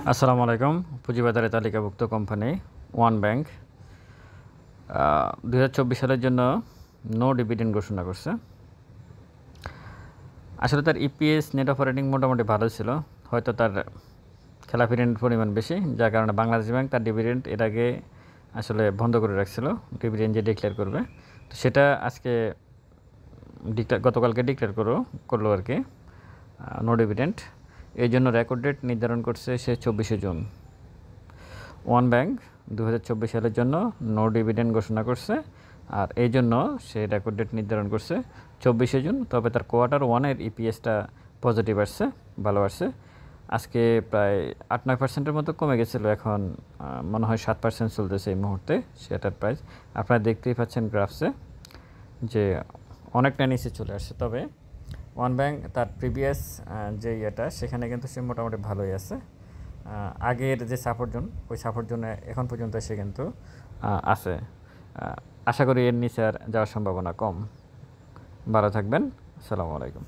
আসসালামু আলাইকুম। পুঁজিবাজারে তালিকাভুক্ত কোম্পানি ওয়ান ব্যাংক 2024 সালের জন্য নো ডিভিডেন্ড ঘোষণা করছে। আসলে তার ইপিএস নেট অপারেটিং মোটামুটি ভালো ছিল, হয়তো তার খেলাপি ঋণের পরিমাণ বেশি, যার কারণে বাংলাদেশ ব্যাংক তার ডিভিডেন্ড এর আগে আসলে বন্ধ করে রাখছিল, ডিভিডেন্ড যে ডিক্লেয়ার করবে। তো সেটা আজকে গতকালকে ডিক্লেয়ার করলো আর কি, নো ডিভিডেন্ড। এই জন্য রেকর্ড ডেট নির্ধারণ করছে সে 24শে জুন। ওয়ান ব্যাংক 2024 সালের জন্য নো ডিভিডেন্ড ঘোষণা করছে, আর এই জন্য সে রেকর্ড ডেট নির্ধারণ করছে 24শে জুন। তবে তার কোয়ার্টার ওয়ানের ইপিএসটা পজিটিভ আসছে, ভালো আসছে। আজকে প্রায় 8-9% মতো কমে গেছিলো, এখন মনে হয় 7% চলতেছে এই মুহূর্তে সেটার প্রাইস। আপনারা দেখতেই পাচ্ছেন গ্রাফসে যে অনেকটা নিচে চলে আসছে। তবে ওয়ান ব্যাংক তার প্রিভিয়াস যে ইয়েটা সেখানে কিন্তু সে মোটামুটি ভালোই আছে। আগের যে সাপোর্ট জোন, ওই সাপোর্ট জোনে এখন পর্যন্ত সে কিন্তু আছে। আশা করি এর নিচে আর যাওয়ার সম্ভাবনা কম। ভালো থাকবেন। আসসালামু আলাইকুম।